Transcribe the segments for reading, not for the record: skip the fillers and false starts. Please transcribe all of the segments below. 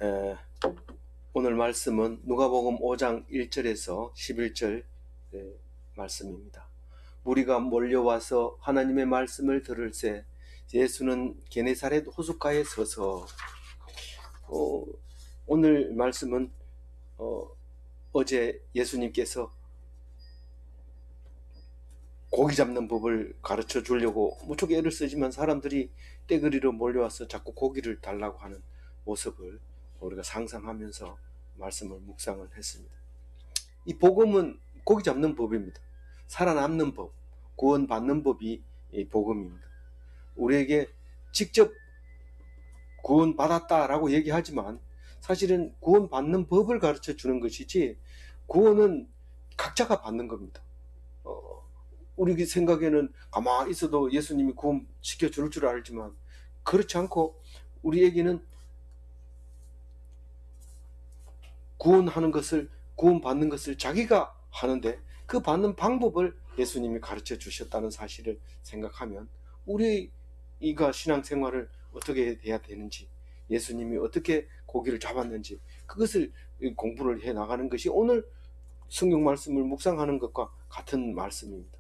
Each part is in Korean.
에, 오늘 말씀은 누가복음 5장 1절에서 11절 말씀입니다. 무리가 몰려와서 하나님의 말씀을 들을새 예수는 게네사렛 호숫가에 서서 오늘 말씀은 어제 예수님께서 고기 잡는 법을 가르쳐 주려고 무척 애를 쓰지만 사람들이 떼거리로 몰려와서 자꾸 고기를 달라고 하는 모습을 우리가 상상하면서 말씀을 묵상을 했습니다. 이 복음은 고기 잡는 법입니다. 살아남는 법, 구원받는 법이 이 복음입니다. 우리에게 직접 구원받았다라고 얘기하지만 사실은 구원받는 법을 가르쳐 주는 것이지 구원은 각자가 받는 겁니다. 우리 생각에는 가만히 있어도 예수님이 구원시켜 줄 줄 알지만 그렇지 않고 우리에게는 구원받는 것을 자기가 하는데 그 받는 방법을 예수님이 가르쳐 주셨다는 사실을 생각하면 우리가 신앙생활을 어떻게 해야 되는지, 예수님이 어떻게 고기를 잡았는지 그것을 공부를 해 나가는 것이 오늘 성경 말씀을 묵상하는 것과 같은 말씀입니다.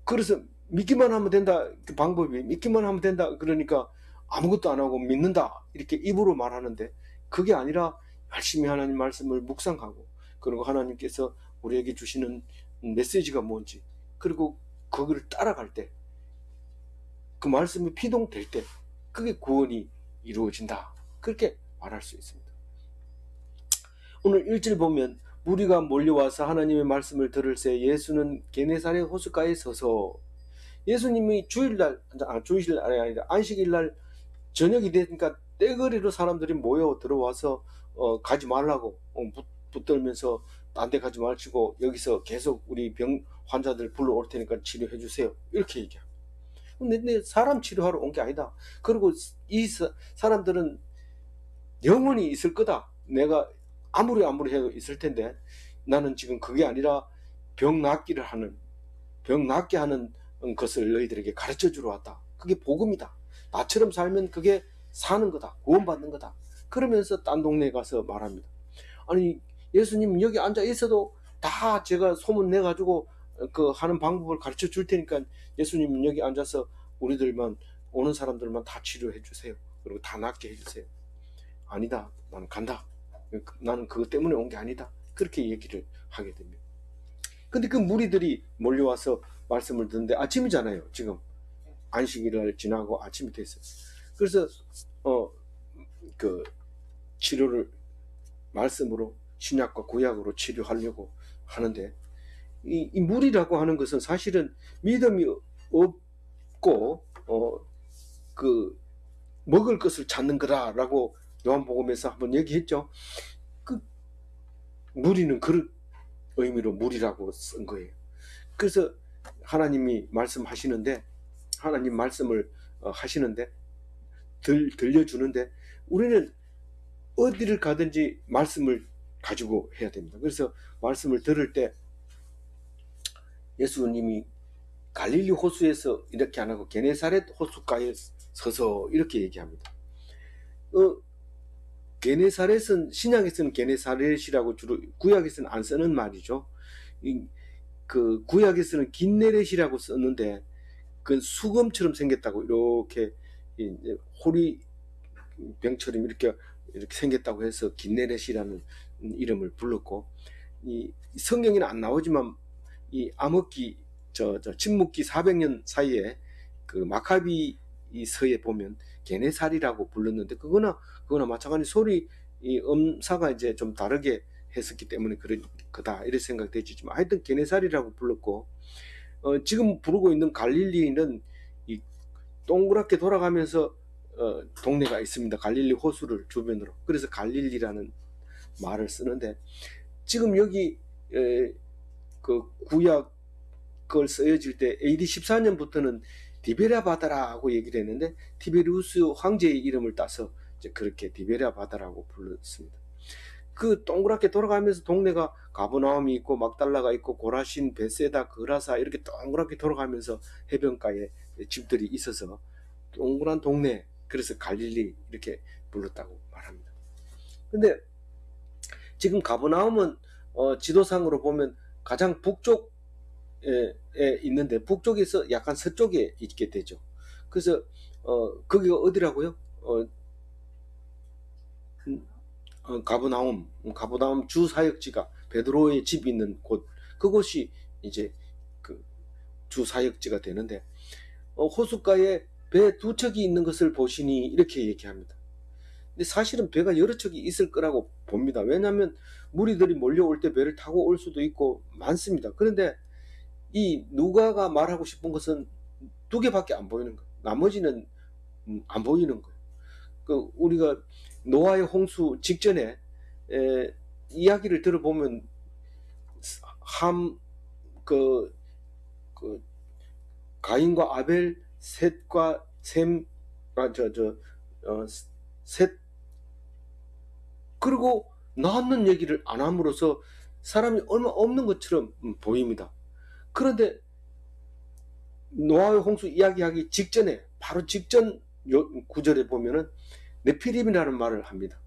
그래서 믿기만 하면 된다. 그 방법이 믿기만 하면 된다. 그러니까 아무것도 안 하고 믿는다. 이렇게 입으로 말하는데 그게 아니라 열심히 하나님 말씀을 묵상하고 그리고 하나님께서 우리에게 주시는 메시지가 뭔지 그리고 거기를 따라갈 때 그 말씀이 피동될 때 그게 구원이 이루어진다. 그렇게 말할 수 있습니다. 오늘 1절 보면 무리가 몰려와서 하나님의 말씀을 들을새 예수는 게네사렛 호숫가에 서서 예수님이 안식일날 저녁이 되니까 떼거리로 사람들이 모여 들어와서 가지 말라고 붙들면서 딴 데 가지 마시고 여기서 계속 우리 병 환자들 불러올 테니까 치료해 주세요. 이렇게 얘기합니다. 근데 사람 치료하러 온 게 아니다. 그리고 이 사람들은 영원히 있을 거다. 내가 아무리 해도 있을 텐데 나는 지금 그게 아니라 병 낫게 하는 것을 너희들에게 가르쳐 주러 왔다. 그게 복음이다. 나처럼 살면 그게 사는 거다. 구원받는 거다. 그러면서 딴 동네에 가서 말합니다. 아니 예수님 여기 앉아 있어도 다 제가 소문 내가지고 그 하는 방법을 가르쳐 줄 테니까 예수님은 여기 앉아서 우리들만 오는 사람들만 다 치료해 주세요. 그리고 다 낫게 해주세요. 아니다. 나는 간다. 나는 그것 때문에 온 게 아니다. 그렇게 얘기를 하게 됩니다. 근데 그 무리들이 몰려와서 말씀을 듣는데 아침이잖아요. 지금 안식일을 지나고 아침이 됐어요. 그래서 그 치료를 말씀으로 신약과 구약으로 치료하려고 하는데 이 무리라고 하는 것은 사실은 믿음이 없고 그 먹을 것을 찾는 거다라고 요한복음에서 한번 얘기했죠. 그 무리는 그런 의미로 무리라고 쓴 거예요. 그래서 하나님이 말씀하시는데 하나님 말씀을 하시는데 들려주는데 우리는 어디를 가든지 말씀을 가지고 해야 됩니다. 그래서 말씀을 들을 때 예수님이 갈릴리 호수에서 이렇게 안 하고 게네사렛 호숫가에 서서 이렇게 얘기합니다. 게네사렛은 신약에서는 게네사렛이라고 주로 구약에서는 안 쓰는 말이죠. 그 구약에서는 긴네렛이라고 썼는데 그 수검처럼 생겼다고 이렇게 호리병처럼 이렇게 생겼다고 해서 긴네렛이라는 이름을 불렀고 이 성경에는 안 나오지만 이 암흑기 침묵기 400년 사이에 그 마카비 이 서에 보면 게네사리라고 불렀는데 그거나 마찬가지 소리 이 음사가 이제 좀 다르게 했었기 때문에 그런 거다 이렇게 생각되지만 하여튼 게네사리라고 불렀고 지금 부르고 있는 갈릴리는 이 동그랗게 돌아가면서 동네가 있습니다. 갈릴리 호수를 주변으로. 그래서 갈릴리라는 말을 쓰는데 지금 여기 그 구약 그걸 쓰여질 때 AD 14년부터는 디베랴 바다라고 얘기를 했는데 티베리우스 황제의 이름을 따서 이제 그렇게 디베랴 바다라고 불렀습니다. 그 동그랗게 돌아가면서 동네가 가버나움이 있고 막달라가 있고 고라신, 베세다, 그라사 이렇게 동그랗게 돌아가면서 해변가에 집들이 있어서 동그란 동네 그래서 갈릴리 이렇게 불렀다고 말합니다. 근데 지금 가버나움은 지도상으로 보면 가장 북쪽에 있는데 북쪽에서 약간 서쪽에 있게 되죠. 그래서 거기가 어디라고요? 가버나움 주 사역지가 베드로의 집 있는 곳, 그곳이 이제 그 주 사역지가 되는데 호숫가에 배 두 척이 있는 것을 보시니 이렇게 얘기합니다. 근데 사실은 배가 여러 척이 있을 거라고 봅니다. 왜냐하면 무리들이 몰려올 때 배를 타고 올 수도 있고 많습니다. 그런데 이 누가가 말하고 싶은 것은 두 개밖에 안 보이는 거예요. 나머지는 안 보이는 거예요. 우리가 노아의 홍수 직전에 이야기를 들어보면 가인과 아벨, 셋과 셈, 셋, 그리고 낳는 얘기를 안 함으로써 사람이 얼마 없는 것처럼 보입니다. 그런데 노아의 홍수 이야기하기 직전에, 바로 직전 구절에 보면은 네피림이라는 말을 합니다.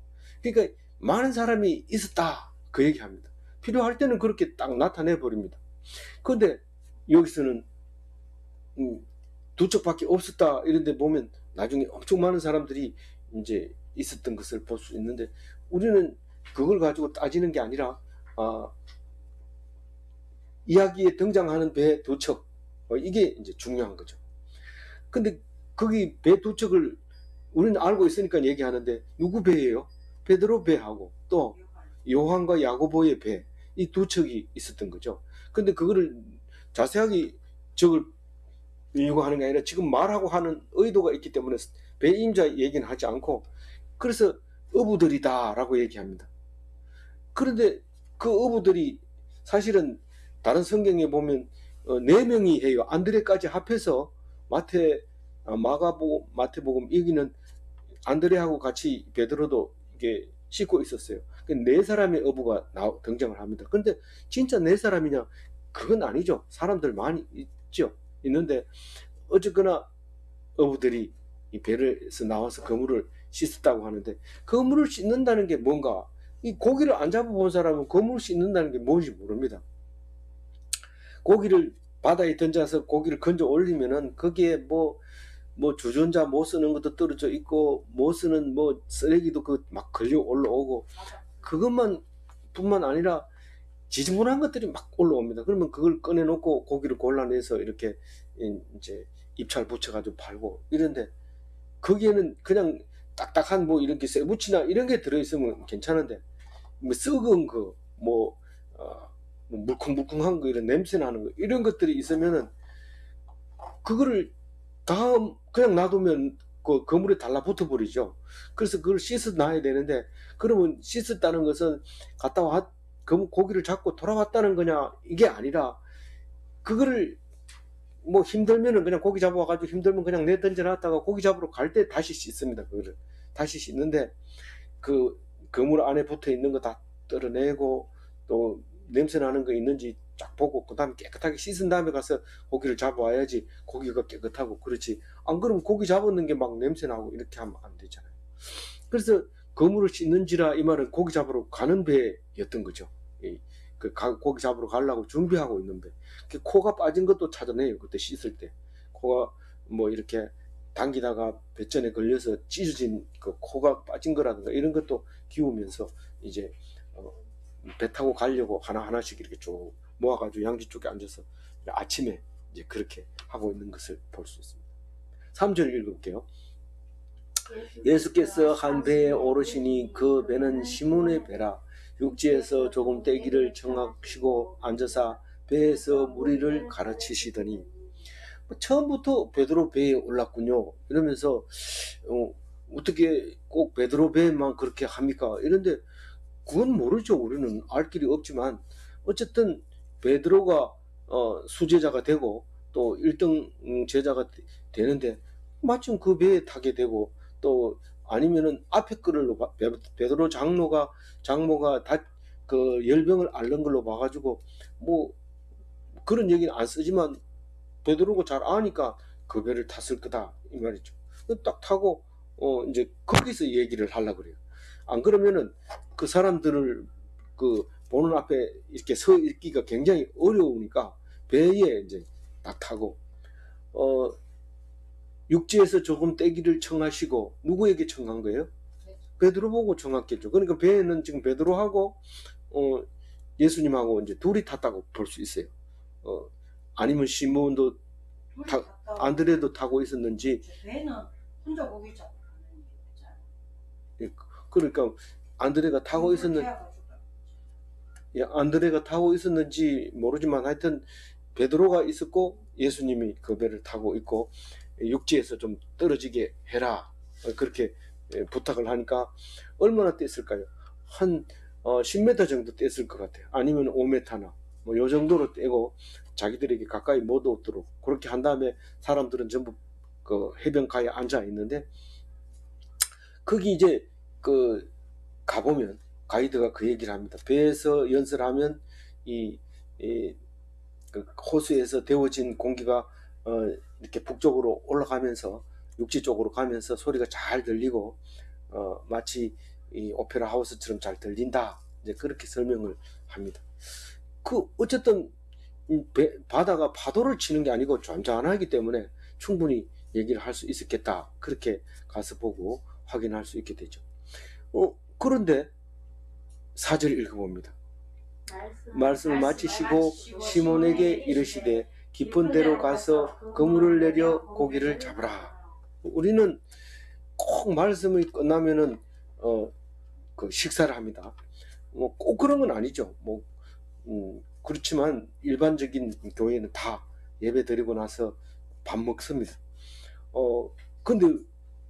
그러니까 많은 사람이 있었다, 그 얘기합니다. 필요할 때는 그렇게 딱 나타내 버립니다. 그런데 여기서는 두 척밖에 없었다 이런데 보면 나중에 엄청 많은 사람들이 이제 있었던 것을 볼 수 있는데, 우리는 그걸 가지고 따지는 게 아니라 이야기에 등장하는 배 두 척, 이게 이제 중요한 거죠. 근데 거기 배 두 척을 우리는 알고 있으니까 얘기하는데 누구 배예요? 베드로 배하고 또 요한과 야고보의 배, 이 두 척이 있었던 거죠. 근데 그거를 자세하게 적을 이유가 하는 게 아니라 지금 말하고 하는 의도가 있기 때문에 배임자 얘기는 하지 않고, 그래서 어부들이다 라고 얘기합니다. 그런데 그 어부들이 사실은 다른 성경에 보면 4명이 해요. 안드레까지 합해서 마태복음 여기는 안드레하고 같이 베드로도 이게 싣고 있었어요. 4사람의 어부가 등장을 합니다. 그런데 진짜 4사람이냐? 그건 아니죠. 사람들 많이 있는데 어쨌거나 어부들이 이 배에서 나와서 그물을 씻었다고 하는데, 그물을 씻는다는 게 뭔가, 이 고기를 안 잡아본 사람은 그물을 씻는다는 게 뭔지 모릅니다. 고기를 바다에 던져서 고기를 건져 올리면은 거기에 뭐 주전자 못 쓰는 것도 떨어져 있고 못 쓰는 쓰레기도 막 걸려 올라오고, 그것만 뿐만 아니라 지저분한 것들이 막 올라옵니다. 그러면 그걸 꺼내놓고 고기를 골라내서 이렇게 이제 입찰 붙여가지고 팔고 이런데, 거기에는 그냥 딱딱한 이렇게 쇠붙이나 이런 게 들어있으면 괜찮은데, 썩은 거, 물컹물컹한 거, 이런 냄새 나는 거, 이런 것들이 있으면은 그거를 그냥 놔두면 그 그물에 달라붙어 버리죠. 그래서 그걸 씻어 놔야 되는데, 그러면 씻었다는 것은 고기를 잡고 돌아왔다는 거냐, 이게 아니라 그거를 힘들면은 그냥 고기 잡아와가지고, 힘들면 그냥 던져놨다가 고기 잡으러 갈 때 다시 씻습니다. 그거를 다시 씻는데 그 그물 안에 붙어 있는 거 다 떨어내고 또 냄새 나는 거 있는지 쫙 보고 그 다음에 깨끗하게 씻은 다음에 가서 고기를 잡아와야지 고기가 깨끗하고. 그렇지 안 그러면 고기 잡았는 게 막 냄새 나고 이렇게 하면 안 되잖아요. 그래서 그물을 씻는지라 이 말은 고기 잡으러 가는 배였던 거죠. 고기 잡으러 가려고 준비하고 있는 배. 코가 빠진 것도 찾아내요. 그때 씻을 때 코가 이렇게 당기다가 배전에 걸려서 찢어진 그 코가 빠진 거라든가 이런 것도 기우면서 이제 배 타고 가려고 하나하나씩 이렇게 쭉 모아가지고 양지 쪽에 앉아서 아침에 이제 그렇게 하고 있는 것을 볼 수 있습니다. 3절 읽을게요. 예수께서 한 배에 오르시니 그 배는 시몬의 배라. 육지에서 조금 떼기를 청하시고 앉아서 배에서 무리를 가르치시더니, 처음부터 베드로 배에 올랐군요. 이러면서 어떻게 꼭 베드로 배만 그렇게 합니까? 이런데 그건 모르죠. 우리는 알 길이 없지만 어쨌든 베드로가 수제자가 되고 또 1등 제자가 되는데 마침 그 배에 타게 되고, 또 아니면은 앞에 거를 베드로 장모가 그 열병을 앓는 걸로 봐가지고 그런 얘기는 안 쓰지만 베드로가 잘 아니까 그 배를 탔을 거다 이 말이죠. 딱 타고 이제 거기서 얘기를 하려고 그래요. 안 그러면은 그 사람들을 그 보는 앞에 이렇게 서 있기가 굉장히 어려우니까 배에 이제 딱 타고 육지에서 조금 떼기를 청하시고 누구에게 청한 거예요? 베드로 보고 청했겠죠. 그러니까 배에는 지금 베드로하고 예수님하고 이제 둘이 탔다고 볼 수 있어요. 아니면 시몬도 안드레도 타고 있었는지. 배는 혼자 거기죠. 그러니까 안드레가 타고 있었는지, 안드레가 타고 있었는지 모르지만 하여튼 베드로가 있었고 예수님이 그 배를 타고 있고 육지에서 좀 떨어지게 해라 그렇게 부탁을 하니까 얼마나 뗐을까요? 한 10m 정도 뗐을 것 같아요. 아니면 5m나 뭐 요 정도로 떼고 자기들에게 가까이 못 오도록 그렇게 한 다음에 사람들은 전부 그 해변가에 앉아 있는데 거기 이제 그 가보면 가이드가 그 얘기를 합니다. 배에서 연설하면 그 호수에서 데워진 공기가 이렇게 북쪽으로 올라가면서 육지 쪽으로 가면서 소리가 잘 들리고 마치 이 오페라 하우스처럼 잘 들린다. 이제 그렇게 설명을 합니다. 그 어쨌든 바다가 파도를 치는 게 아니고 잔잔하기 때문에 충분히 얘기를 할 수 있었겠다. 그렇게 가서 보고 확인할 수 있게 되죠. 그런데 4절 읽어봅니다. 말씀을 마치시고 시몬에게 이르시되 깊은 데로 가서 그물을 내려 고기를 잡으라. 우리는 꼭 말씀이 끝나면은 그 식사를 합니다. 뭐 꼭 그런 건 아니죠. 뭐 그렇지만 일반적인 교회는 다 예배 드리고 나서 밥 먹습니다. 근데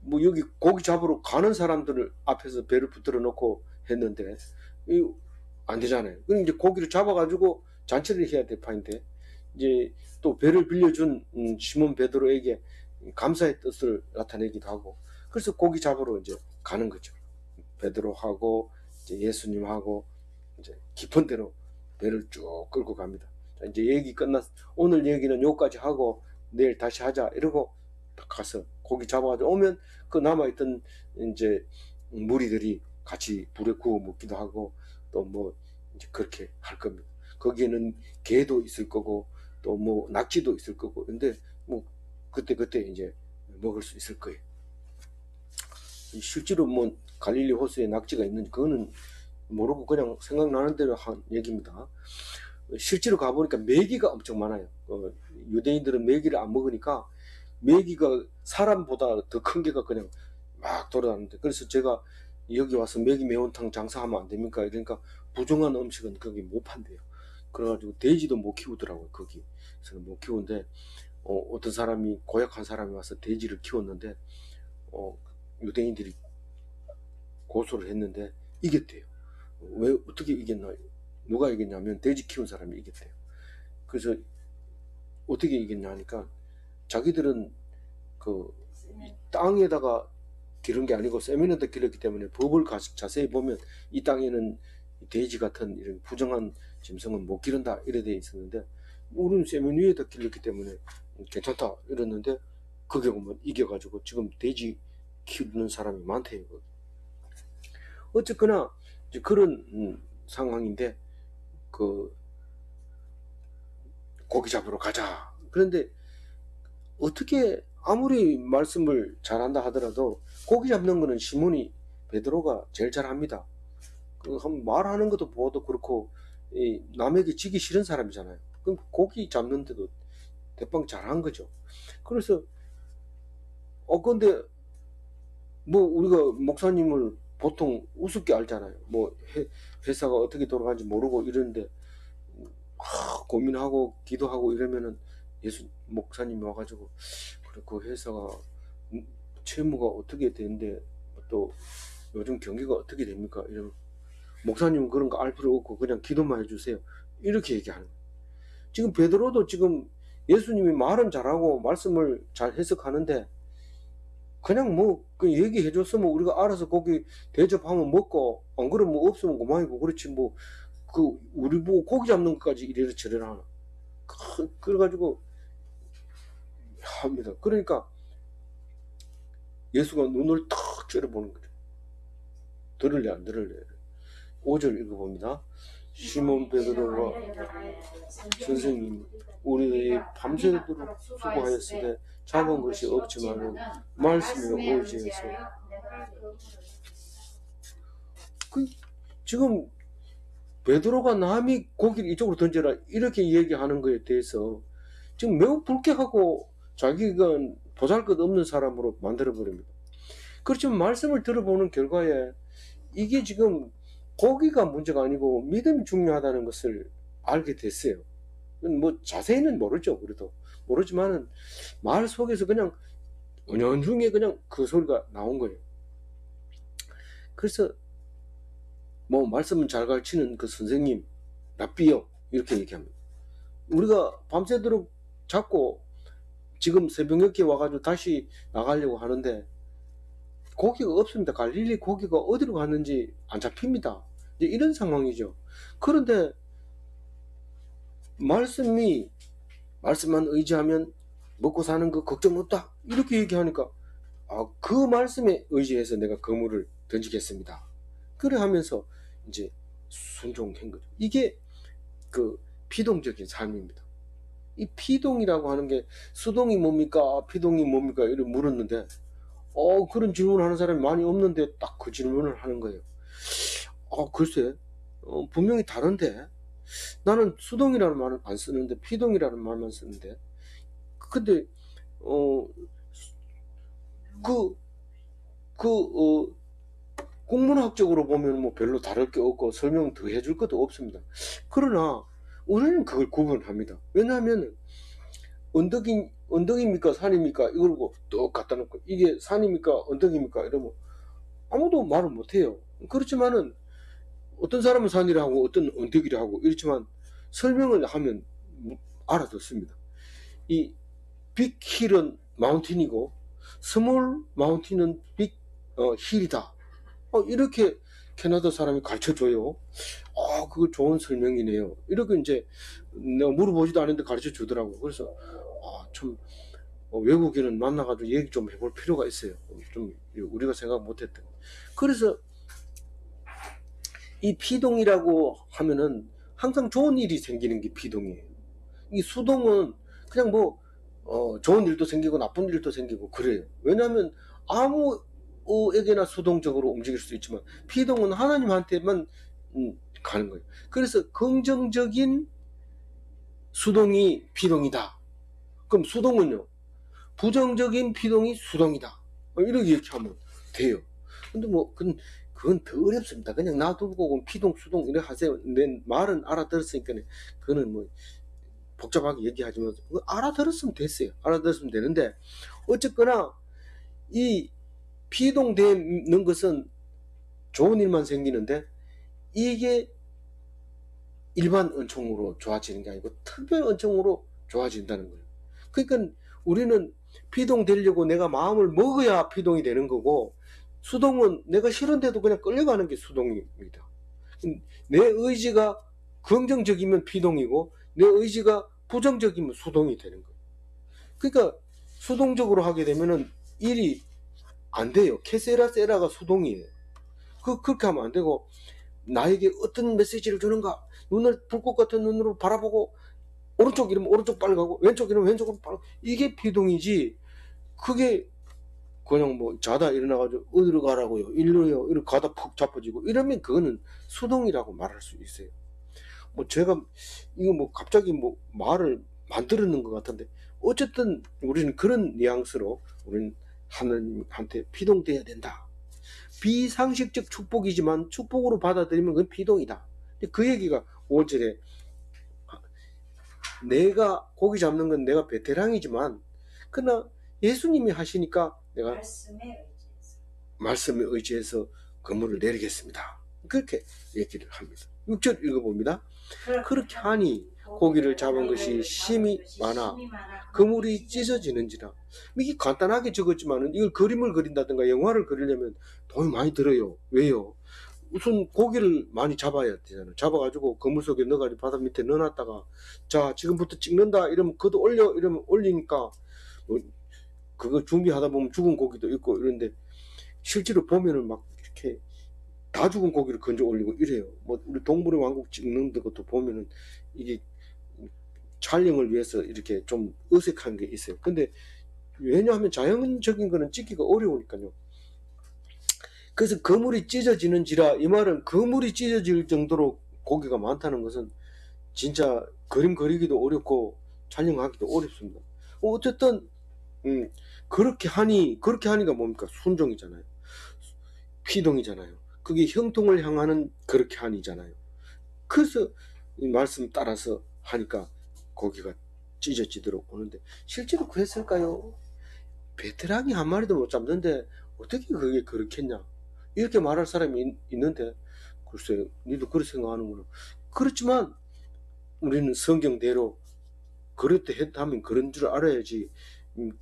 뭐 여기 고기 잡으러 가는 사람들을 앞에서 배를 붙들어 놓고 했는데 안 되잖아요. 그럼 이제 고기를 잡아가지고 잔치를 해야 될 판인데 이제 또 배를 빌려준 시몬 베드로에게 감사의 뜻을 나타내기도 하고 그래서 고기 잡으러 이제 가는 거죠. 베드로하고 이제 예수님하고 이제 깊은 데로 배를 쭉 끌고 갑니다. 자, 이제 얘기 오늘 얘기는 여기까지 하고 내일 다시 하자 이러고 가서 고기 잡아가지고 오면 그 남아있던 이제 무리들이 같이 불에 구워 먹기도 하고 또 뭐 이제 그렇게 할 겁니다. 거기에는 개도 있을 거고 또 뭐 낙지도 있을 거고 근데 뭐 그때 이제 먹을 수 있을 거예요. 실제로 뭐 갈릴리 호수에 낙지가 있는지 그거는 모르고 그냥 생각나는 대로 한 얘기입니다. 실제로 가보니까 메기가 엄청 많아요. 유대인들은 메기를 안 먹으니까 메기가 사람보다 더 큰 개가 그냥 막 돌아다니는데 그래서 제가 여기 와서 메기 매운탕 장사하면 안 됩니까? 이러니까 부정한 음식은 거기 못 판대요. 그래가지고 돼지도 못 키우더라고요. 거기서는 못 키우는데 어떤 사람이 고약한 사람이 와서 돼지를 키웠는데 유대인들이 고소를 했는데 이겼대요. 왜 어떻게 이겼나? 누가 이겼냐면 돼지 키운 사람이 이겼대요. 그래서 어떻게 이겼냐 하니까 자기들은 그 땅에다가 기른 게 아니고 세면에다 길렀기 때문에 법을 자세히 보면 이 땅에는 돼지 같은 이런 부정한 짐승은 못 기른다 이래 돼 있었는데 우리는 세면 위에다 길렀기 때문에 괜찮다 이랬는데 그게 보면 이겨가지고 지금 돼지 키우는 사람이 많대요. 어쨌거나 이제 그런 상황인데 그 고기 잡으러 가자. 그런데 어떻게 아무리 말씀을 잘한다 하더라도 고기 잡는 거는 시몬이 베드로가 제일 잘합니다. 말하는 것도 보아도 그렇고 남에게 지기 싫은 사람이잖아요. 그럼 고기 잡는데도 대빵 잘한 거죠. 그래서 근데 뭐 우리가 목사님을 보통 우습게 알잖아요. 뭐 회사가 어떻게 돌아가는지 모르고 이러는데 고민하고 기도하고 이러면은 예수 목사님이 와가지고 그래 그 회사가 채무가 어떻게 되는데 또 요즘 경기가 어떻게 됩니까? 이러면 목사님은 그런 거 알 필요 없고 그냥 기도만 해주세요. 이렇게 얘기하는 거예요. 지금 베드로도 지금 예수님이 말은 잘하고 말씀을 잘 해석하는데 그냥 뭐 그 얘기해줬으면 우리가 알아서 고기 대접하면 먹고 안 그러면 뭐 없으면 그만이고 그렇지 뭐 그 우리 보고 고기 잡는 것까지 이래라 저래라 하나. 그래가지고 합니다. 그러니까 예수가 눈을 탁 째려보는 거죠. 들을래 안 들을래? 5절 읽어봅니다. 시몬 베드로가 선생님 우리 밤새도록 수고하였으되 잡은 것이 없지만은 말씀에 의지해서 지금 베드로가 남이 고기를 이쪽으로 던져라 이렇게 얘기하는 거에 대해서 지금 매우 불쾌하고 자기가 보잘것없는 사람으로 만들어버립니다. 그렇지만 말씀을 들어보는 결과에 이게 지금 고기가 문제가 아니고 믿음이 중요하다는 것을 알게 됐어요. 뭐 자세히는 모르죠. 그래도 모르지만은 말 속에서 그냥 은연중에 그냥 그 소리가 나온 거예요. 그래서 뭐 말씀은 잘 가르치는 그 선생님 랍비요 이렇게 얘기합니다. 우리가 밤새도록 잡고 지금 새벽녘에 와가지고 다시 나가려고 하는데 고기가 없습니다. 갈릴리 고기가 어디로 갔는지 안 잡힙니다. 이제 이런 상황이죠. 그런데 말씀만 의지하면 먹고 사는 거 걱정 없다 이렇게 얘기하니까 그 말씀에 의지해서 내가 그물을 던지겠습니다. 그래 하면서 이제 순종한 거죠. 이게 그 피동적인 삶입니다. 이 피동이라고 하는 게 수동이 뭡니까 피동이 뭡니까 이렇게 물었는데 그런 질문을 하는 사람이 많이 없는데 딱 그 질문을 하는 거예요. 글쎄 분명히 다른데 나는 수동이라는 말을 안 쓰는데 피동이라는 말만 쓰는데 근데 국문학적으로 보면 뭐 별로 다를 게 없고 설명 더 해줄 것도 없습니다. 그러나 우리는 그걸 구분합니다. 왜냐하면 언덕입니까 산입니까 이걸 또 갖다 놓고 이게 산입니까 언덕입니까 이러면 아무도 말을 못해요. 그렇지만은 어떤 사람은 산이라 하고 어떤 언덕이라 하고 이렇지만 설명을 하면 알아듣습니다. 이 빅 힐은 마운틴이고 스몰 마운틴은 빅 힐이다. 이렇게 캐나다 사람이 가르쳐줘요. 그거 좋은 설명이네요. 이렇게 이제 내가 물어보지도 않았는데 가르쳐 주더라고. 그래서 좀 외국인은 만나가지고 얘기 좀 해볼 필요가 있어요. 좀 우리가 생각 못했던. 그래서 이 피동이라고 하면은 항상 좋은 일이 생기는 게 피동이에요. 이 수동은 그냥 뭐 좋은 일도 생기고 나쁜 일도 생기고 그래요. 왜냐하면 아무에게나 수동적으로 움직일 수 있지만 피동은 하나님한테만 가는 거예요. 그래서 긍정적인 수동이 피동이다. 그럼 수동은요? 부정적인 피동이 수동이다. 이렇게 하면 돼요. 근데 뭐 그건 더 어렵습니다. 그냥 놔두고 피동 수동 이렇게 하세요. 내 말은 알아들었으니까 그거는 뭐 복잡하게 얘기하지만 알아들었으면 됐어요. 알아들었으면 되는데 어쨌거나 이 피동되는 것은 좋은 일만 생기는데 이게 일반 은총으로 좋아지는 게 아니고 특별 은총으로 좋아진다는 거예요. 그러니까 우리는 피동되려고 내가 마음을 먹어야 피동이 되는 거고 수동은 내가 싫은데도 그냥 끌려가는 게 수동입니다. 내 의지가 긍정적이면 피동이고 내 의지가 부정적이면 수동이 되는 거예요. 그러니까 수동적으로 하게 되면은 일이 안 돼요. 케세라 세라가 수동이에요. 그렇게 하면 안 되고 나에게 어떤 메시지를 주는가 눈을 불꽃 같은 눈으로 바라보고 오른쪽 이러면 오른쪽 빨리 가고 왼쪽 이러면 왼쪽으로 빨리 이게 피동이지 그게 그냥 뭐 자다 일어나가지고 어디로 가라고요 일로요 이렇게 가다 푹 자빠지고 이러면 그거는 수동이라고 말할 수 있어요. 뭐 제가 이거 뭐 갑자기 뭐 말을 만들었는 것 같은데 어쨌든 우리는 그런 뉘앙스로 우리는 하나님한테 피동돼야 된다. 비상식적 축복이지만 축복으로 받아들이면 그건 피동이다. 그 얘기가 5절에 내가 고기 잡는 건 내가 베테랑이지만 그러나 예수님이 하시니까 내가 말씀에 의지해서 그물을 내리겠습니다. 그렇게 얘기를 합니다. 6절 읽어봅니다. 그렇게 하니 고기를 잡은 것이 심이 많아 그물이 찢어지는지라. 이게 간단하게 적었지만 이걸 그림을 그린다든가 영화를 그리려면 돈이 많이 들어요. 왜요? 우선 고기를 많이 잡아야 되잖아요. 잡아가지고 그물 속에 넣어가지고 바다 밑에 넣어놨다가 자 지금부터 찍는다 이러면 그도 올려 이러면 올리니까 그거 준비하다 보면 죽은 고기도 있고 이런데 실제로 보면은 막 이렇게 다 죽은 고기를 건져 올리고 이래요. 뭐 우리 동물의 왕국 찍는 것도 보면은 이게 촬영을 위해서 이렇게 좀 어색한 게 있어요. 근데 왜냐하면 자연적인 거는 찍기가 어려우니까요. 그래서 그물이 찢어지는지라, 이 말은 그물이 찢어질 정도로 고기가 많다는 것은 진짜 그림 그리기도 어렵고 촬영하기도 어렵습니다. 어쨌든 그렇게 하니까 뭡니까? 순종이잖아요. 피동이잖아요. 그게 형통을 향하는 그렇게 하니잖아요. 그래서 이 말씀 따라서 하니까 고기가 찢어지도록 오는데, 실제로 그랬을까요? 베테랑이 한 마리도 못 잡는데 어떻게 그게 그렇겠냐, 이렇게 말할 사람이 있는데, 글쎄 니도 그렇게 생각하는구나. 그렇지만 우리는 성경대로 그렇게 했다면 그런 줄 알아야지.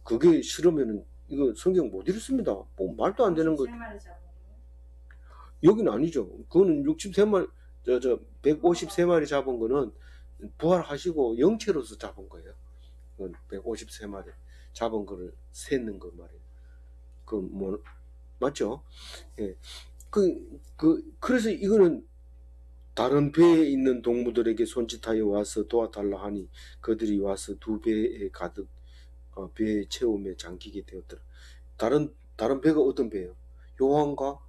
그게 싫으면은 이거 성경 못 읽습니다. 뭐 말도 안 되는 거. 3마리 잡은 거예요? 여기는 아니죠. 그거는 63마리, 153마리 잡은 거는 부활하시고 영체로서 잡은 거예요. 그건 153마리 잡은 거를 셌는 거 말이에요. 그 뭐 맞죠? 예. 그래서 이거는 다른 배에 있는 동무들에게 손짓하여 와서 도와달라 하니 그들이 와서 두 배에 가득 배에 채우며 잠기게 되었더라. 다른 배가 어떤 배예요? 요한과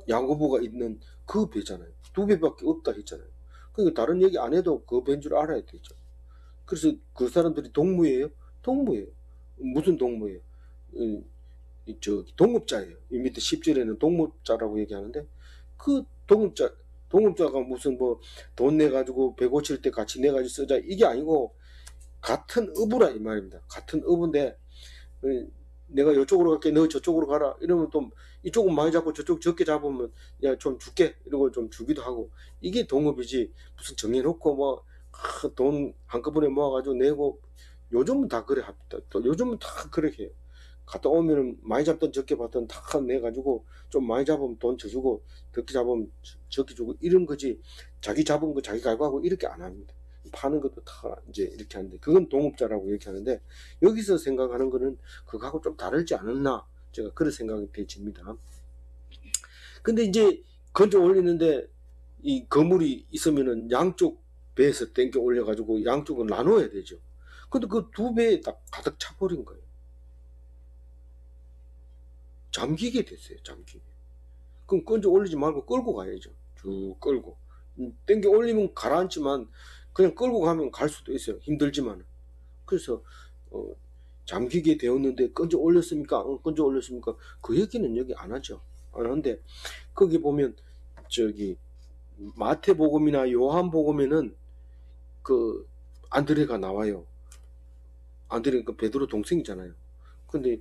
야고보가 있는 그 배잖아요. 두 배밖에 없다 했잖아요. 그러니까 다른 얘기 안 해도 그 배인 줄 알아야 되죠. 그래서 그 사람들이 동무예요? 동무예요. 무슨 동무예요? 동업자예요. 이 밑에 10절에는 동업자라고 얘기하는데, 그 동업자가 무슨 뭐 돈 내가지고 배 고칠 때 같이 내가지고 쓰자 이게 아니고 같은 어부라 이 말입니다. 같은 어부인데 내가 이쪽으로 갈게, 너 저쪽으로 가라 이러면 또 이쪽은 많이 잡고 저쪽 적게 잡으면 야 좀 줄게 이러고 좀 주기도 하고, 이게 동업이지 무슨 정해놓고 뭐 돈 한꺼번에 모아가지고 내고. 요즘은 다 그래 합니다. 또 요즘은 다 그렇게 해요. 갔다 오면은 많이 잡든 적게 받든 다 내가지고 좀 많이 잡으면 돈 쳐주고 적게 잡으면 적게 주고 이런 거지, 자기 잡은 거 자기 갈고하고 이렇게 안 합니다. 파는 것도 다 이제 이렇게 하는데, 그건 동업자라고 얘기하는데, 여기서 생각하는 거는 그거하고 좀 다르지 않았나, 제가 그런 생각이 되집니다. 근데 이제 건져 올리는데 이 거물이 있으면은 양쪽 배에서 땡겨 올려가지고 양쪽을 나눠야 되죠. 근데 그 두 배에 딱 가득 차버린 거예요. 잠기게 됐어요. 잠기게. 그럼 건져 올리지 말고 끌고 가야죠. 쭉 끌고. 땡겨 올리면 가라앉지만 그냥 끌고 가면 갈 수도 있어요. 힘들지만. 그래서 잠기게 되었는데 건져 올렸습니까? 건져 올렸습니까? 그 얘기는 여기 안 하죠. 안 하는데 거기 보면 저기 마태복음이나 요한복음에는 그 안드레가 나와요. 안드레가 베드로 동생이잖아요. 근데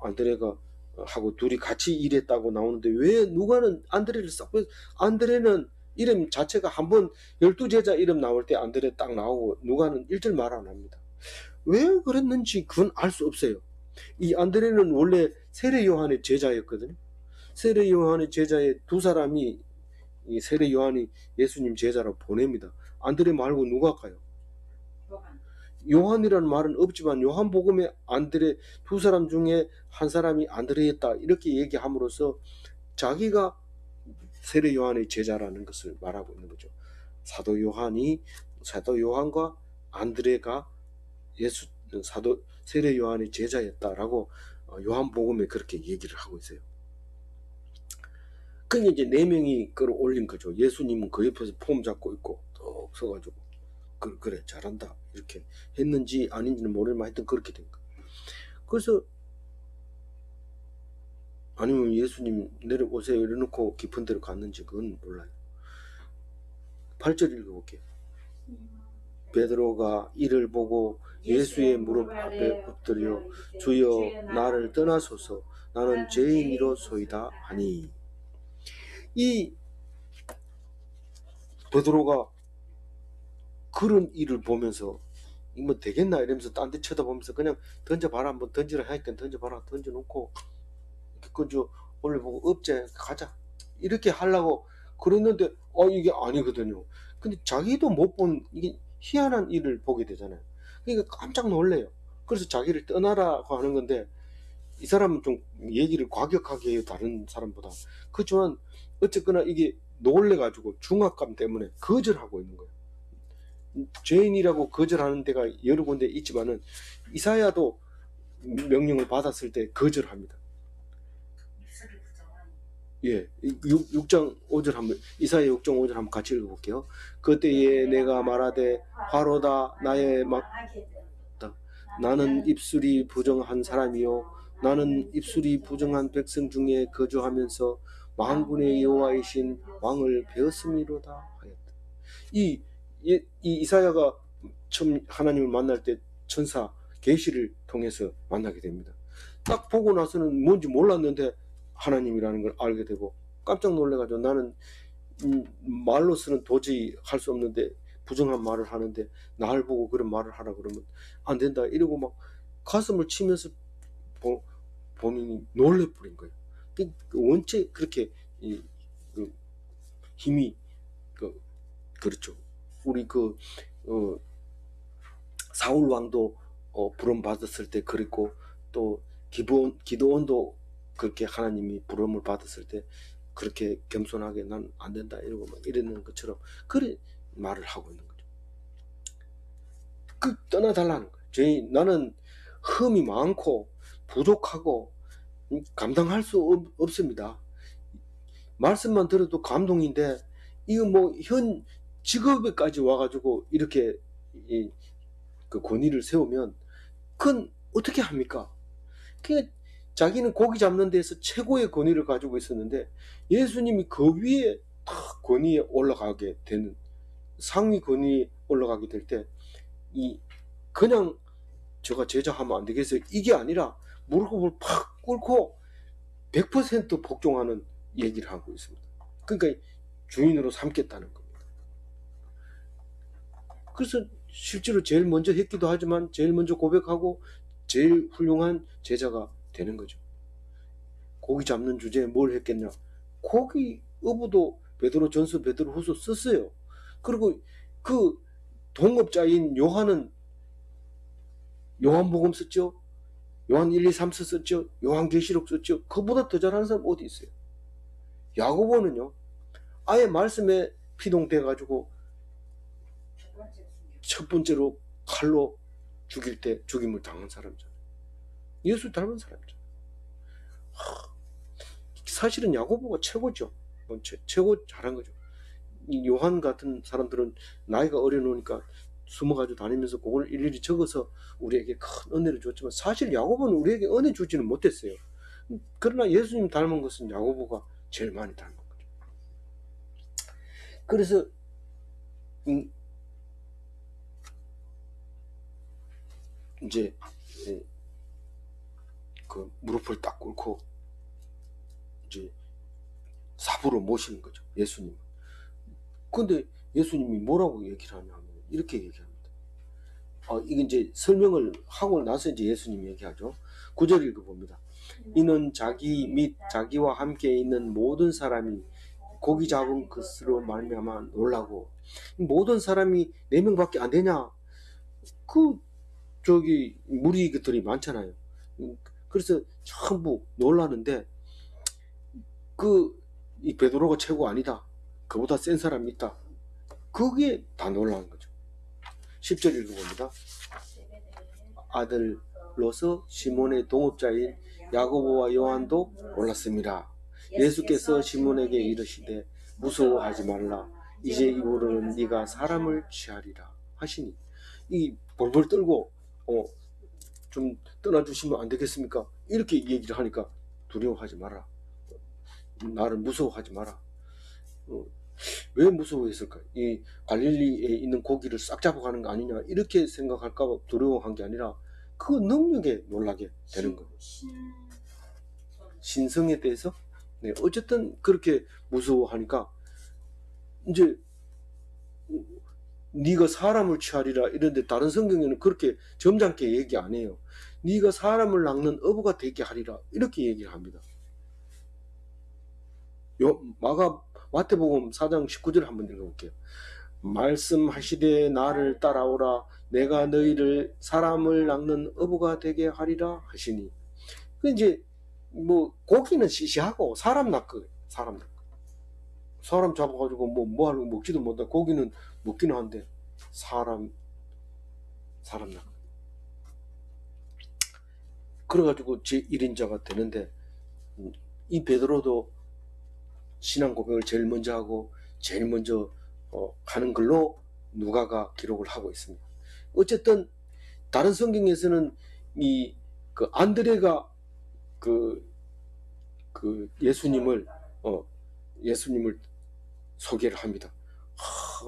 안드레가 하고 둘이 같이 일했다고 나오는데, 왜 누가는 안드레를 싹 빼서, 안드레는 이름 자체가 한번 12제자 이름 나올 때 안드레 딱 나오고 누가는 1절 말 안 합니다. 왜 그랬는지 그건 알 수 없어요. 이 안드레는 원래 세례 요한의 제자였거든요. 세례 요한의 제자의 두 사람이 이 세례 요한이 예수님 제자로 보냅니다. 안드레 말고 누가 가요? 요한. 요한이라는 말은 없지만 요한복음에 안드레 두 사람 중에 한 사람이 안드레였다 이렇게 얘기함으로써 자기가 세례 요한의 제자라는 것을 말하고 있는 거죠. 사도 요한과 안드레가 세례 요한의 제자였다라고 요한복음에 그렇게 얘기를 하고 있어요. 그게 이제 4명이 끌어올린 거죠. 예수님은 그 옆에서 폼 잡고 있고 tok 서가지고 그래 잘한다 이렇게 했는지 아닌지는 모르지만 하여튼 그렇게 된 거예요. 그래서 아니면 예수님 내려오세요 이래놓고 깊은 데로 갔는지 그건 몰라요. 8절 읽어볼게요. 베드로가 이를 보고 예수의 무릎 앞에 엎드려 주여 나를 떠나소서 나는 죄인이로소이다 하니, 이 베드로가 그런 일을 보면서 뭐 되겠나 이러면서 딴 데 쳐다보면서 그냥 던져봐라, 한번 던지라 하니까 던져봐라, 던져놓고 이렇게 건져 올려보고 업제 가자 이렇게 하려고 그랬는데 이게 아니거든요. 근데 자기도 못 본 이게 희한한 일을 보게 되잖아요. 그러니까 깜짝 놀래요. 그래서 자기를 떠나라고 하는 건데, 이 사람은 좀 얘기를 과격하게 해요, 다른 사람보다. 그렇지만 어쨌거나 이게 놀래가지고 중압감 때문에 거절하고 있는 거예요. 죄인이라고 거절하는 데가 여러 군데 있지만은 이사야도 명령을 받았을 때 거절합니다. 입술이 부정하니. 예, 6장 5절 한번, 이사야 6장 5절 한번 같이 읽어볼게요. 그때에 내가 말하되 화로다 나의 나는 입술이 부정한 사람이요 나는 입술이 부정한 백성 중에 거주하면서 만군의 여호와이신 왕을 배웠음이로다 하였다. 이 이사야가 처음 하나님을 만날 때 천사 계시를 통해서 만나게 됩니다. 딱 보고 나서는 뭔지 몰랐는데 하나님이라는 걸 알게 되고 깜짝 놀래가지고, 나는 말로서는 도저히 할 수 없는데 부정한 말을 하는데 나를 보고 그런 말을 하라 그러면 안 된다 이러고 막 가슴을 치면서 본인이 놀래버린 거예요. 원체 그렇게 힘이 그렇죠. 우리 사울 왕도 부름 받았을 때 그랬고, 또 기드온도 그렇게 하나님이 부름을 받았을 때 그렇게 겸손하게 난 안 된다 이러고 막 이러는 것처럼 그래 말을 하고 있는 거죠. 떠나달라는 거예요. 나는 흠이 많고 부족하고 감당할 수 없습니다. 말씀만 들어도 감동인데 이거 뭐 현 직업에까지 와가지고 이렇게 그 권위를 세우면 그건 어떻게 합니까? 그러니까 자기는 고기 잡는 데서 최고의 권위를 가지고 있었는데 예수님이 그 위에 탁 권위에 올라가게 되는, 상위 권위에 올라가게 될 때 그냥 제가 제자하면 안 되겠어요 이게 아니라 무릎을 팍 꿇고 100% 복종하는 얘기를 하고 있습니다. 그러니까 주인으로 삼겠다는 겁니다. 그래서 실제로 제일 먼저 했기도 하지만 제일 먼저 고백하고 제일 훌륭한 제자가 되는 거죠. 고기 잡는 주제에 뭘 했겠냐? 고기 어부도 베드로전서 베드로후서 썼어요. 그리고 그 동업자인 요한은 요한복음 썼죠. 요한 1, 2, 3서 썼죠. 요한계시록 썼죠. 그보다 더 잘하는 사람 어디 있어요? 야고보는요, 아예 말씀에 피동돼가지고 첫 번째로 칼로 죽일 때 죽임을 당한 사람이잖아요. 예수 닮은 사람이잖아요. 사실은 야고보가 최고죠. 최고 잘한 거죠. 이 요한 같은 사람들은 나이가 어려놓으니까 숨어가지고 다니면서 그걸 일일이 적어서 우리에게 큰 은혜를 줬지만 사실 야고보는 우리에게 은혜 주지는 못했어요. 그러나 예수님 닮은 것은 야고보가 제일 많이 닮은 거죠. 그래서 이제 그 무릎을 딱 꿇고 이제 사부로 모시는 거죠, 예수님. 근데 예수님이 뭐라고 얘기를 하냐면 이렇게 얘기합니다. 이게 이제 설명을 하고 나서 이제 예수님이 얘기하죠. 9절 읽어봅니다. 이는 자기 및 자기와 함께 있는 모든 사람이 고기 잡은 것으로 말미암아 놀라고, 모든 사람이 4명밖에 안 되냐? 무리 것들이 많잖아요. 그래서 전부 놀라는데 이 베드로가 최고 아니다, 그보다 센 사람이 있다, 그게 다 놀라는 거죠. 10절 읽어봅니다. 아들로서 시몬의 동업자인 야고보와 요한도 올랐습니다. 예수께서 시몬에게 이르시되 무서워하지 말라, 이제 이후로는 네가 사람을 취하리라 하시니, 이 벌벌 떨고 좀 떠나주시면 안 되겠습니까? 이렇게 얘기를 하니까 두려워하지 마라, 나를 무서워하지 마라. 왜 무서워했을까? 이 갈릴리에 있는 고기를 싹 잡아가는 거 아니냐 이렇게 생각할까 봐 두려워한 게 아니라 그 능력에 놀라게 되는 거예요. 신성에 대해서. 네, 어쨌든 그렇게 무서워하니까 이제 네가 사람을 취하리라 이런데 다른 성경에는 그렇게 점잖게 얘기 안 해요. 네가 사람을 낚는 어부가 되게 하리라 이렇게 얘기를 합니다. 마태복음 4장 19절 한번 읽어볼게요. 말씀하시되 나를 따라오라 내가 너희를 사람을 낚는 어부가 되게 하리라 하시니. 그 이제 뭐 고기는 시시하고 사람 낚그 사람 잡아가지고 뭐 하려고 먹지도 못해. 고기는 먹기는 한데 사람 낚. 그래가지고 제 1인자가 되는데 이 베드로도 신앙 고백을 제일 먼저 하고 제일 먼저 하는 걸로 누가가 기록을 하고 있습니다. 어쨌든 다른 성경에서는 이 그 안드레가 그 예수님을 소개를 합니다.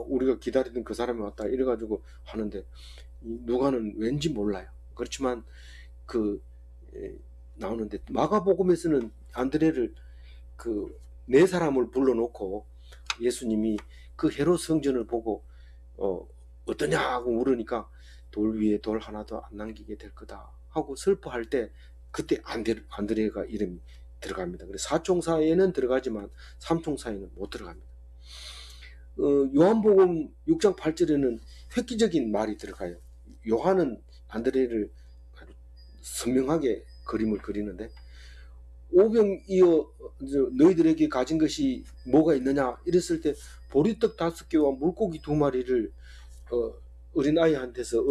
우리가 기다리던 그 사람이 왔다 이래가지고 하는데 누가는 왠지 몰라요. 그렇지만 나오는데 마가복음에서는 안드레를 네 사람을 불러놓고 예수님이 그 헤롯 성전을 보고 어떠냐고 물으니까 돌 위에 돌 하나도 안 남기게 될 거다 하고 슬퍼할 때 그때 안드레가 이름이 들어갑니다. 그래서 사총사에는 들어가지만 삼총사에는 못 들어갑니다. 요한복음 6장 8절에는 획기적인 말이 들어가요. 요한은 안드레를 선명하게 그림을 그리는데 오병이어 너희들에게 가진 것이 뭐가 있느냐 이랬을 때 보리떡 5개와 물고기 2마리를 어린아이한테서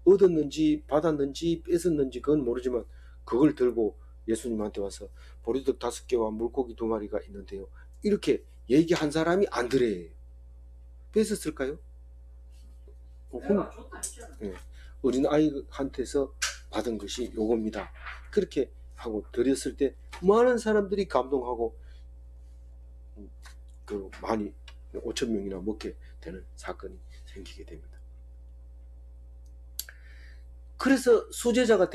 얻었는지 받았는지 뺏었는지 그건 모르지만 그걸 들고 예수님한테 와서 보리떡 5개와 물고기 2마리가 있는데요. 이렇게 얘기한 사람이 안드레예요. 뺏었을까요? 네. 어린아이한테서 받은 것이 요겁니다. 그렇게 하고 드렸을 때 많은 사람들이 감동하고 많이 5,000명이나 먹게 되는 사건이 생기게 됩니다. 그래서 제자가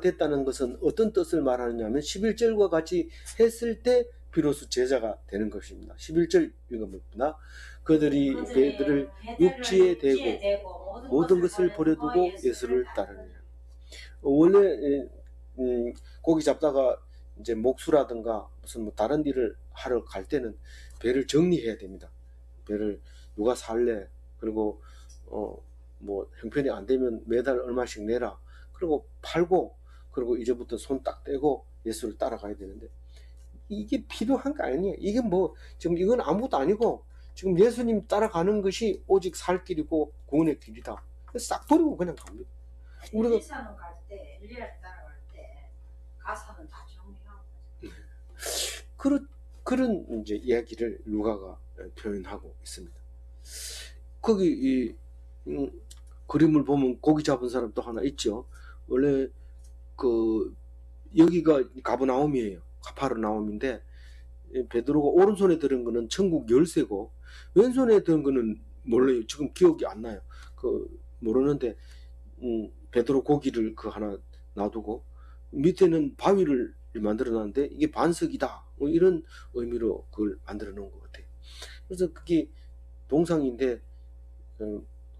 됐다는 것은 어떤 뜻을 말하느냐면 11절과 같이 했을 때 비로소 제자가 되는 것입니다. 11절 읽어봅니다. 그들이 배들을 육지에 대고 모든 것을 버려두고 예수를 따르느냐. 원래 고기 잡다가 이제 목수라든가 무슨 뭐 다른 일을 하러 갈 때는 배를 정리해야 됩니다. 배를 누가 살래? 그리고 뭐 형편이 안 되면 매달 얼마씩 내라. 그리고 팔고 그리고 이제부터 손 딱 떼고 예수를 따라가야 되는데 이게 필요한 거 아니에요. 이게 뭐 지금 이건 아무것도 아니고 지금 예수님 따라가는 것이 오직 살 길이고 구원의 길이다. 싹 버리고 그냥 갑니다. 우리가 엘리사는 갈 때, 엘리야를 따라갈 때 가사는 다 정리하고 그런 이제 이야기를 누가가 표현하고 있습니다. 거기 그림을 보면 고기 잡은 사람 또 하나 있죠. 원래 여기가 가버나움이에요. 가파르나움인데 베드로가 오른손에 들은 거는 천국 열쇠고 왼손에 들은 거는 몰라요. 지금 기억이 안 나요. 모르는데 베드로 고기를 하나 놔두고 밑에는 바위를 만들어 놨는데 이게 반석이다. 뭐 이런 의미로 그걸 만들어 놓은 것 같아요. 그래서 그게 동상인데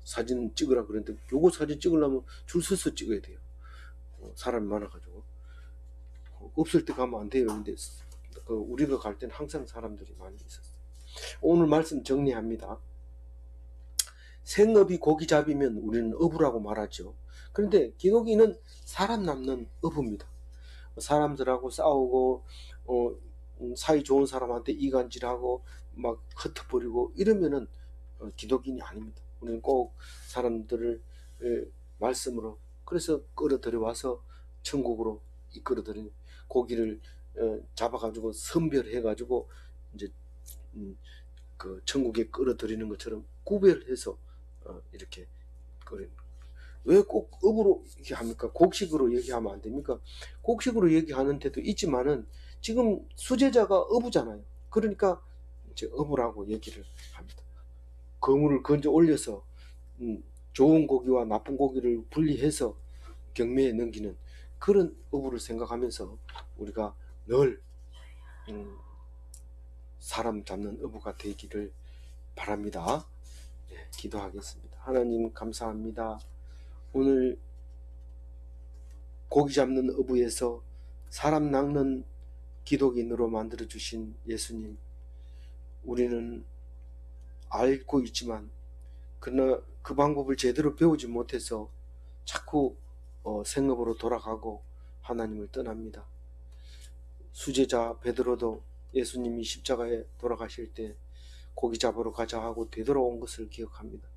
사진 찍으라 그랬는데 요거 사진 찍으려면 줄 서서 찍어야 돼요. 사람이 많아가지고 없을 때 가면 안 돼요. 근데 우리가 갈 때는 항상 사람들이 많이 있었어요. 오늘 말씀 정리합니다. 생업이 고기잡이면 우리는 어부라고 말하죠. 그런데 기독인은 사람 낚는 어부입니다. 사람들하고 싸우고 사이 좋은 사람한테 이간질하고 막 흩어버리고 이러면은 기독인이 아닙니다. 우리는 꼭 사람들을 말씀으로 그래서 끌어들여와서 천국으로 이끌어들이는 고기를 잡아가지고 선별해가지고 이제 천국에 끌어들이는 것처럼 구별해서 이렇게 끓이는. 왜 꼭 업으로 이렇게 합니까? 곡식으로 얘기하면 안 됩니까? 곡식으로 얘기하는 데도 있지만은 지금 수제자가 어부잖아요. 그러니까 이제 어부라고 얘기를 합니다. 거물을 건져 올려서 좋은 고기와 나쁜 고기를 분리해서 경매에 넘기는 그런 어부를 생각하면서 우리가 늘 사람 잡는 어부가 되기를 바랍니다. 네, 기도하겠습니다. 하나님 감사합니다. 오늘 고기 잡는 어부에서 사람 낚는 기독인으로 만들어주신 예수님, 우리는 알고 있지만 그러나 그 방법을 제대로 배우지 못해서 자꾸 생업으로 돌아가고 하나님을 떠납니다. 수제자 베드로도 예수님이 십자가에 돌아가실 때 고기 잡으러 가자 하고 되돌아온 것을 기억합니다.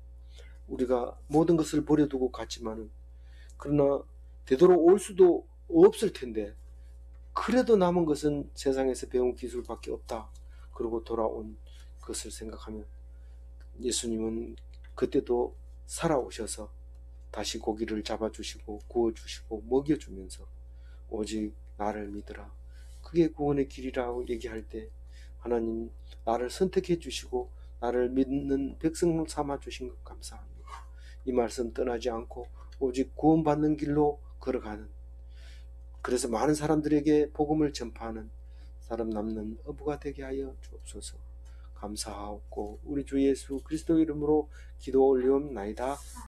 우리가 모든 것을 버려두고 갔지만은, 그러나 되돌아올 수도 없을 텐데 그래도 남은 것은 세상에서 배운 기술밖에 없다. 그러고 돌아온 것을 생각하면 예수님은 그때도 살아오셔서 다시 고기를 잡아주시고 구워주시고 먹여주면서 오직 나를 믿으라, 그게 구원의 길이라고 얘기할 때 하나님 나를 선택해 주시고 나를 믿는 백성 삼아 주신 것 감사합니다. 이 말씀 떠나지 않고 오직 구원받는 길로 걸어가는, 그래서 많은 사람들에게 복음을 전파하는 사람 남는 어부가 되게 하여 주옵소서. 감사하옵고 우리 주 예수 그리스도 이름으로 기도 올리옵나이다.